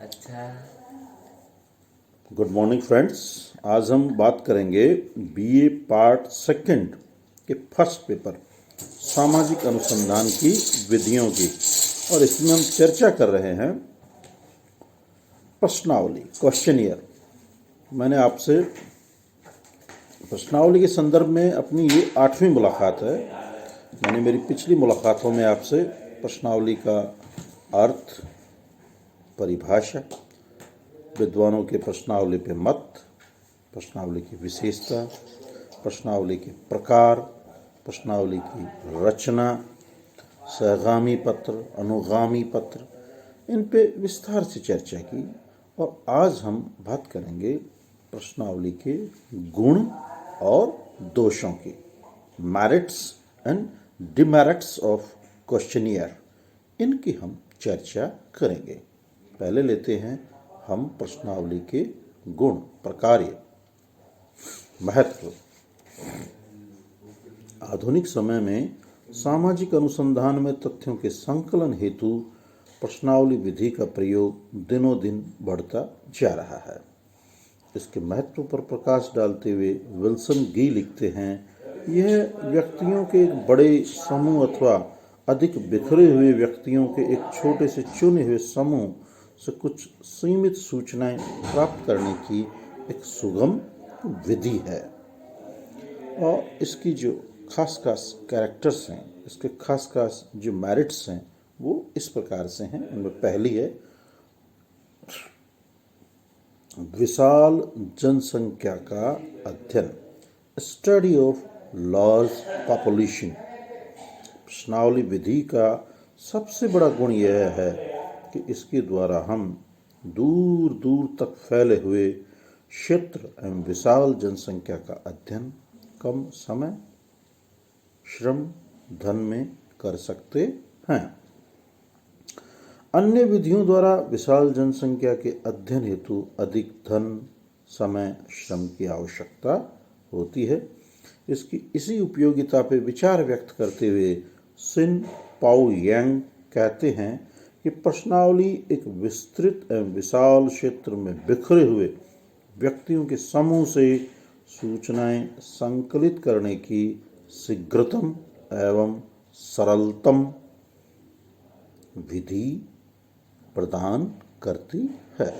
अच्छा। Good morning friends. आज हम बात करेंगे बीए पार्ट सेकंड के फर्स्ट पेपर सामाजिक अनुसंधान की विधियों की, और इसमें हम चर्चा कर रहे हैं प्रश्नावली, क्वेश्चनियर। मैंने आपसे प्रश्नावली के संदर्भ में अपनी ये 8वीं मुलाकात है। मैंने मेरी पिछली मुलाकातों में आपसे प्रश्नावली का अर्थ, परिभाषा, विद्वानों के प्रश्नावली पे मत, प्रश्नावली की विशेषता, प्रश्नावली के प्रकार, प्रश्नावली की रचना, सहगामी पत्र, अनुगामी पत्र, इन पे विस्तार से चर्चा की। और आज हम बात करेंगे प्रश्नावली के गुण और दोषों की, merits and demerits of questionnaire, इनकी हम चर्चा करेंगे। पहले लेते हैं हम प्रश्नावली के गुण, प्रकार्य, महत्व। आधुनिक समय में सामाजिक अनुसंधान में तथ्यों के संकलन हेतु प्रश्नावली विधि का प्रयोग दिनों दिन बढ़ता जा रहा है। इसके महत्व पर प्रकाश डालते हुए विल्सन गी लिखते हैं, यह व्यक्तियों के एक बड़े समूह अथवा अधिक बिखरे हुए व्यक्तियों के एक छोटे से चुने हुए समूह से कुछ सीमित सूचनाएं प्राप्त करने की एक सुगम विधि है। और इसकी जो खास खास कैरेक्टर्स हैं, इसके खास खास जो मेरिट्स हैं, वो इस प्रकार से हैं। उनमें पहली है विशाल जनसंख्या का अध्ययन, स्टडी ऑफ लार्ज पॉपुलेशन। प्रश्नावली विधि का सबसे बड़ा गुण यह है कि इसके द्वारा हम दूर दूर तक फैले हुए क्षेत्र एवं विशाल जनसंख्या का अध्ययन कम समय, श्रम, धन में कर सकते हैं। अन्य विधियों द्वारा विशाल जनसंख्या के अध्ययन हेतु अधिक धन, समय, श्रम की आवश्यकता होती है। इसकी इसी उपयोगिता पर विचार व्यक्त करते हुए सिन पाओ यांग कहते हैं कि प्रश्नावली एक विस्तृत एवं विशाल क्षेत्र में बिखरे हुए व्यक्तियों के समूह से सूचनाएं संकलित करने की शीघ्रतम एवं सरलतम विधि प्रदान करती है।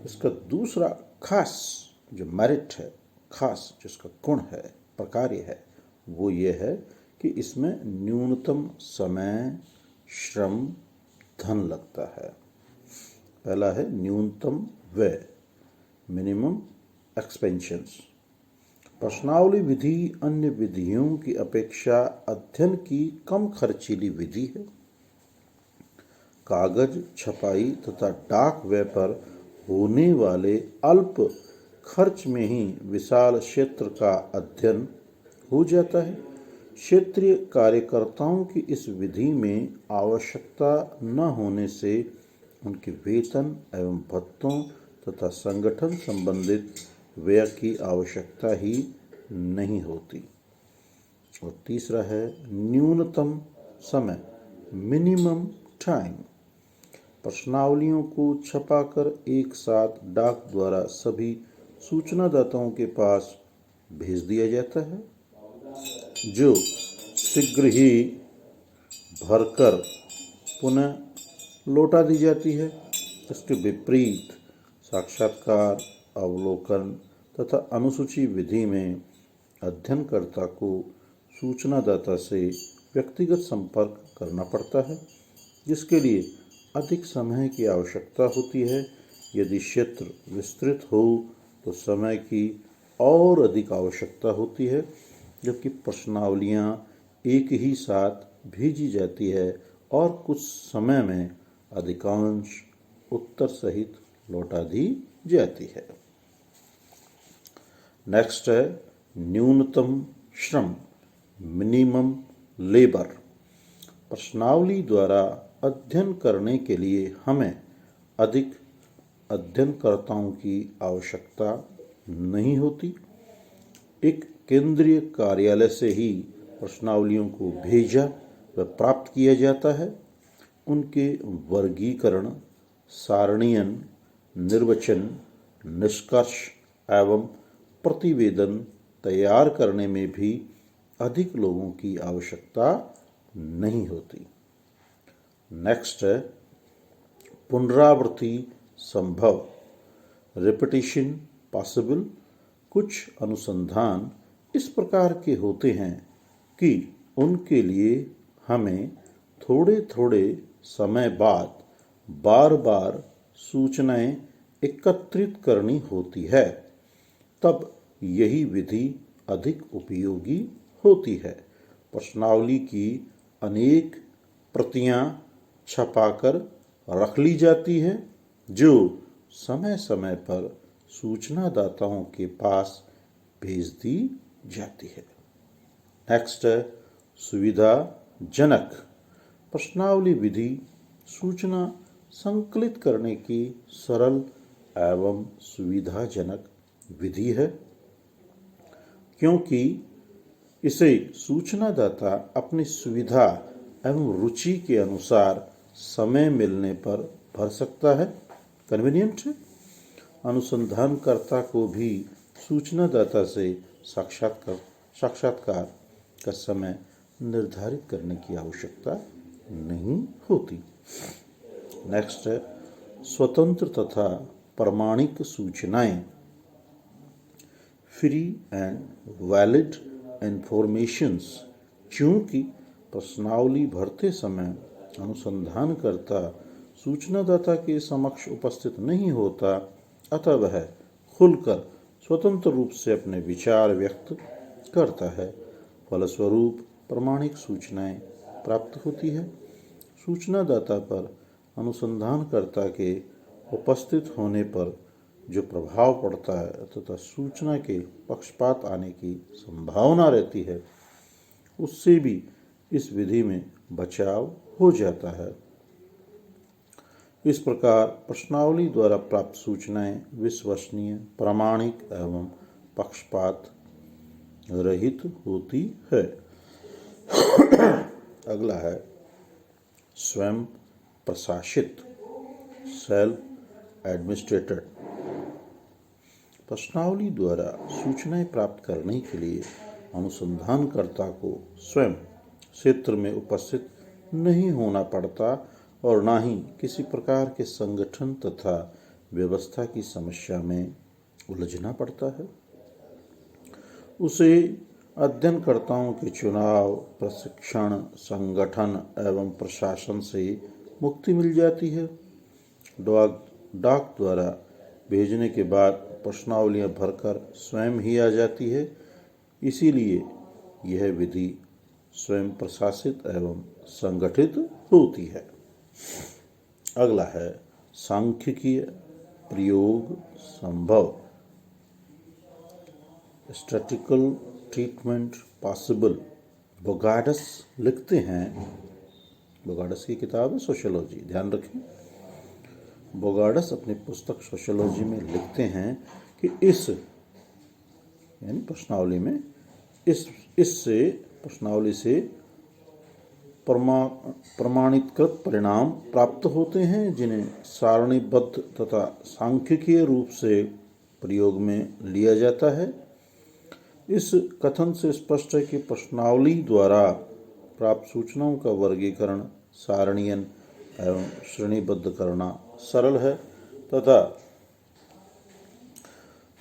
इसका दूसरा खास जो मेरिट है, खास जिसका गुण है, प्रकार्य है, वो ये है कि इसमें न्यूनतम समय, श्रम, धन लगता है। पहला है न्यूनतम व्यय, मिनिमम एक्सपेंशंस। प्रश्नावली विधि अन्य विधियों की अपेक्षा अध्ययन की कम खर्चीली विधि है। कागज, छपाई तथा डाक व्यय पर होने वाले अल्प खर्च में ही विशाल क्षेत्र का अध्ययन हो जाता है। क्षेत्रीय कार्यकर्ताओं की इस विधि में आवश्यकता न होने से उनके वेतन एवं भत्तों तथा संगठन संबंधित व्यय की आवश्यकता ही नहीं होती। और तीसरा है न्यूनतम समय, मिनिमम टाइम। प्रश्नावलियों को छपाकर एक साथ डाक द्वारा सभी सूचनादाताओं के पास भेज दिया जाता है, जो शीघ्र ही भरकर पुनः लौटा दी जाती है। इसके विपरीत साक्षात्कार, अवलोकन तथा अनुसूची विधि में अध्ययनकर्ता को सूचनादाता से व्यक्तिगत संपर्क करना पड़ता है, जिसके लिए अधिक समय की आवश्यकता होती है। यदि क्षेत्र विस्तृत हो तो समय की और अधिक आवश्यकता होती है, जबकि प्रश्नावलियाँ एक ही साथ भेजी जाती है और कुछ समय में अधिकांश उत्तर सहित लौटा दी जाती है। नेक्स्ट है न्यूनतम श्रम, मिनिमम लेबर। प्रश्नावली द्वारा अध्ययन करने के लिए हमें अधिक अध्ययनकर्ताओं की आवश्यकता नहीं होती। एक केंद्रीय कार्यालय से ही प्रश्नावलियों को भेजा व प्राप्त किया जाता है। उनके वर्गीकरण, सारणीयन, निर्वचन, निष्कर्ष एवं प्रतिवेदन तैयार करने में भी अधिक लोगों की आवश्यकता नहीं होती। नेक्स्ट है पुनरावृत्ति संभव, रिपीटिशन पॉसिबल। कुछ अनुसंधान इस प्रकार के होते हैं कि उनके लिए हमें थोड़े थोड़े समय बाद बार बार सूचनाएं एकत्रित करनी होती है, तब यही विधि अधिक उपयोगी होती है। प्रश्नावली की अनेक प्रतियां छपाकर रख ली जाती है जो समय समय पर सूचनादाताओं के पास भेज दी जाती है। नेक्स्ट है सुविधाजनक। प्रश्नावली विधि सूचना संकलित करने की सरल एवं सुविधाजनक विधि है, क्योंकि इसे सूचनादाता अपनी सुविधा एवं रुचि के अनुसार समय मिलने पर भर सकता है। कन्वीनियंट है। अनुसंधानकर्ता को भी सूचनादाता से साक्षात्कार का समय निर्धारित करने की आवश्यकता नहीं होती। नेक्स्ट है स्वतंत्र तथा प्रामाणिक सूचनाएं, फ्री एंड वैलिड इंफॉर्मेशंस। चूंकि प्रश्नावली भरते समय अनुसंधानकर्ता सूचनादाता के समक्ष उपस्थित नहीं होता, अतः वह खुलकर स्वतंत्र रूप से अपने विचार व्यक्त करता है। फलस्वरूप प्रामाणिक सूचनाएं प्राप्त होती है। सूचनादाता पर अनुसंधानकर्ता के उपस्थित होने पर जो प्रभाव पड़ता है तथा सूचना के पक्षपात आने की संभावना रहती है, उससे भी इस विधि में बचाव हो जाता है। इस प्रकार प्रश्नावली द्वारा प्राप्त सूचनाएं विश्वसनीय, प्रामाणिक एवं पक्षपात रहित होती है। अगला है स्वयं प्रशासित, सेल्फ एडमिनिस्ट्रेटेड। प्रश्नावली द्वारा सूचनाएं प्राप्त करने के लिए अनुसंधानकर्ता को स्वयं क्षेत्र में उपस्थित नहीं होना पड़ता और ना ही किसी प्रकार के संगठन तथा व्यवस्था की समस्या में उलझना पड़ता है। उसे अध्ययनकर्ताओं के चुनाव, प्रशिक्षण, संगठन एवं प्रशासन से मुक्ति मिल जाती है। डाक द्वारा भेजने के बाद प्रश्नावलियां भरकर स्वयं ही आ जाती है, इसीलिए यह विधि स्वयं प्रशासित एवं संगठित होती है। अगला है सांख्यिकीय प्रयोग संभव, स्टैटिस्टिकल ट्रीटमेंट पॉसिबल। बोगार्डस लिखते हैं, बोगार्डस की किताब है सोशियोलॉजी, ध्यान रखें। बोगार्डस अपनी पुस्तक सोशियोलॉजी में लिखते हैं कि इस यानी प्रश्नावली में इससे प्रश्नावली से प्रमाणितकृत परिणाम प्राप्त होते हैं, जिन्हें सारणीबद्ध तथा सांख्यिकीय रूप से प्रयोग में लिया जाता है। इस कथन से स्पष्ट है कि प्रश्नावली द्वारा प्राप्त सूचनाओं का वर्गीकरण, सारणीयन एवं श्रेणीबद्ध करना सरल है तथा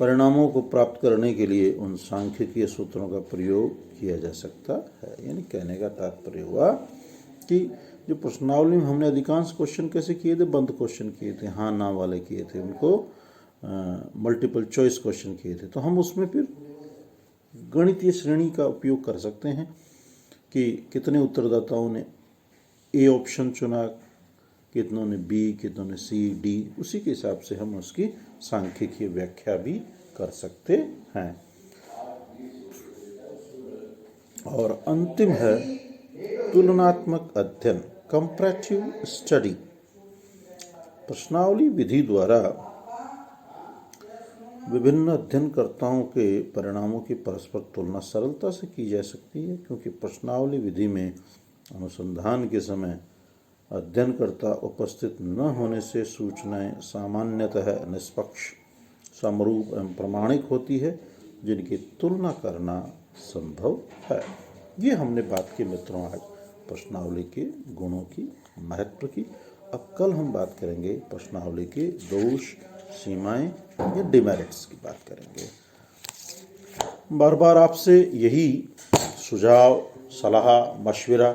परिणामों को प्राप्त करने के लिए उन सांख्यिकीय सूत्रों का प्रयोग किया जा सकता है। यानी कहने का तात्पर्य हुआ कि जो प्रश्नावली में हमने अधिकांश क्वेश्चन कैसे किए थे, बंद क्वेश्चन किए थे, हाँ ना वाले किए थे, उनको मल्टीपल चॉइस क्वेश्चन किए थे, तो हम उसमें फिर गणितीय श्रेणी का उपयोग कर सकते हैं कि कितने उत्तरदाताओं ने ए ऑप्शन चुना, कितनों ने बी, कितनों ने सी, डी। उसी के हिसाब से हम उसकी सांख्यिकीय व्याख्या भी कर सकते हैं। और अंतिम है तुलनात्मक अध्ययन, कंपैरेटिव स्टडी। प्रश्नावली विधि द्वारा विभिन्न अध्ययनकर्ताओं के परिणामों की परस्पर तुलना सरलता से की जा सकती है, क्योंकि प्रश्नावली विधि में अनुसंधान के समय अध्ययनकर्ता उपस्थित न होने से सूचनाएं सामान्यतः निष्पक्ष, समरूप एवं प्रमाणिक होती है, जिनकी तुलना करना संभव है। ये हमने बात की मित्रों आज प्रश्नावली के गुणों की, महत्व की। अब कल हम बात करेंगे प्रश्नावली के दोष, सीमाएं या डिमेरिट्स की बात करेंगे। बार बार आपसे यही सुझाव, सलाह, मशविरा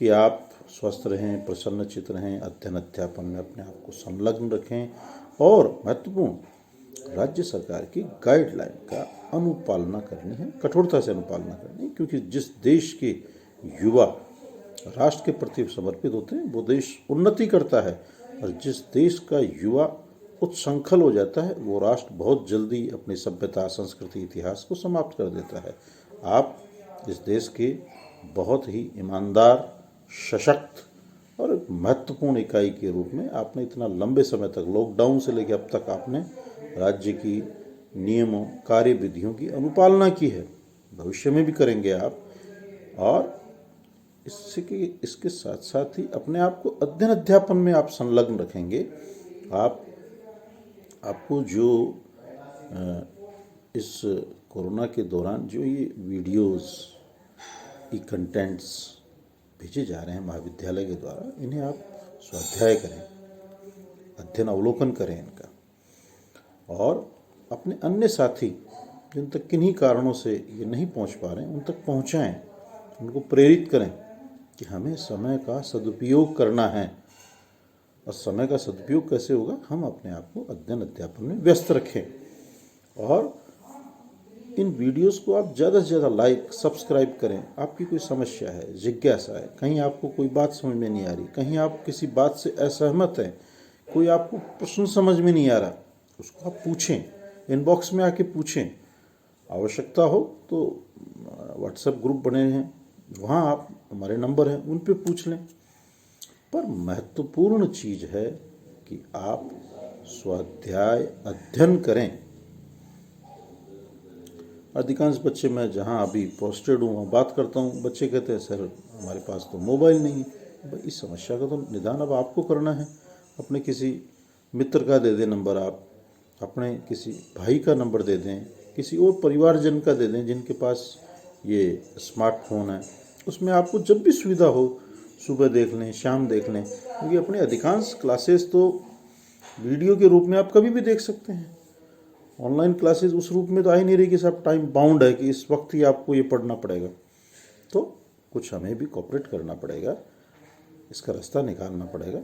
कि आप स्वस्थ रहें, प्रसन्नचित्त रहें, अध्ययन अध्यापन में अपने आप को संलग्न रखें और महत्वपूर्ण राज्य सरकार की गाइडलाइन का अनुपालना करनी है, कठोरता से अनुपालना करनी है, क्योंकि जिस देश के युवा राष्ट्र के प्रति समर्पित होते हैं वो देश उन्नति करता है, और जिस देश का युवा उत्संखल हो जाता है वो राष्ट्र बहुत जल्दी अपनी सभ्यता, संस्कृति, इतिहास को समाप्त कर देता है। आप इस देश के बहुत ही ईमानदार, सशक्त और एक महत्वपूर्ण इकाई के रूप में आपने इतना लंबे समय तक, लॉकडाउन से लेकर अब तक आपने राज्य की नियमों, कार्य विधियों की अनुपालना की है, भविष्य में भी करेंगे आप। और इसके साथ साथ ही अपने आप को अध्ययन अध्यापन में आप संलग्न रखेंगे। आपको जो इस कोरोना के दौरान जो ये वीडियोस, ई कंटेंट्स भेजे जा रहे हैं महाविद्यालय के द्वारा, इन्हें आप स्वाध्याय करें, अध्ययन अवलोकन करें इनका, और अपने अन्य साथी जिन तक किन्हीं कारणों से ये नहीं पहुंच पा रहे हैं उन तक पहुंचाएं, उनको प्रेरित करें कि हमें समय का सदुपयोग करना है। और समय का सदुपयोग कैसे होगा? हम अपने आप को अध्ययन अध्यापन में व्यस्त रखें, और इन वीडियोस को आप ज़्यादा से ज़्यादा लाइक, सब्सक्राइब करें। आपकी कोई समस्या है, जिज्ञासा है, कहीं आपको कोई बात समझ में नहीं आ रही, कहीं आप किसी बात से असहमत हैं, कोई आपको प्रश्न समझ में नहीं आ रहा, उसको आप पूछें, इनबॉक्स में आके पूछें। आवश्यकता हो तो व्हाट्सएप ग्रुप बने हैं, वहाँ आप, हमारे नंबर हैं, उन पे पूछ लें। पर महत्वपूर्ण चीज़ है कि आप स्वाध्याय अध्ययन करें। अधिकांश बच्चे, मैं जहाँ अभी पोस्टेड हूँ वहाँ बात करता हूँ, बच्चे कहते हैं सर हमारे पास तो मोबाइल नहीं है। भाई इस समस्या का तो निदान अब आपको करना है। अपने किसी मित्र का दे दें नंबर, आप अपने किसी भाई का नंबर दे दें, किसी और परिवारजन का दे दें जिनके पास ये स्मार्टफोन है। उसमें आपको जब भी सुविधा हो सुबह देख लें, शाम देख लें, क्योंकि अपने अधिकांश क्लासेस तो वीडियो के रूप में आप कभी भी देख सकते हैं। ऑनलाइन क्लासेस उस रूप में तो आ ही नहीं रही कि सब टाइम बाउंड है कि इस वक्त ही आपको ये पढ़ना पड़ेगा। तो कुछ हमें भी कोऑपरेट करना पड़ेगा, इसका रास्ता निकालना पड़ेगा,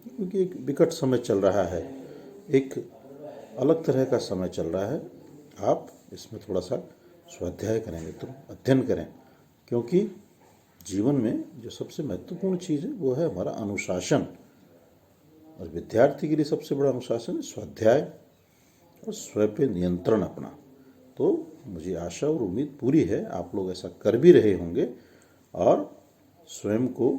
क्योंकि एक विकट समय चल रहा है, एक अलग तरह का समय चल रहा है। आप इसमें थोड़ा सा स्वाध्याय करें मित्रों, अध्ययन करें, क्योंकि जीवन में जो सबसे महत्वपूर्ण चीज़ है वो है हमारा अनुशासन, और विद्यार्थी के लिए सबसे बड़ा अनुशासन है स्वाध्याय और स्वयं पे नियंत्रण अपना। तो मुझे आशा और उम्मीद पूरी है आप लोग ऐसा कर भी रहे होंगे और स्वयं को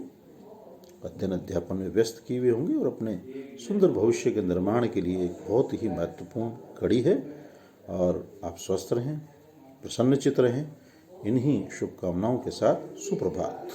अध्ययन अध्यापन में व्यस्त किए हुए होंगे, और अपने सुंदर भविष्य के निर्माण के लिए एक बहुत ही महत्वपूर्ण कड़ी है। और आप स्वस्थ रहें, प्रसन्नचित्त रहें। इन्हीं शुभकामनाओं के साथ सुप्रभात।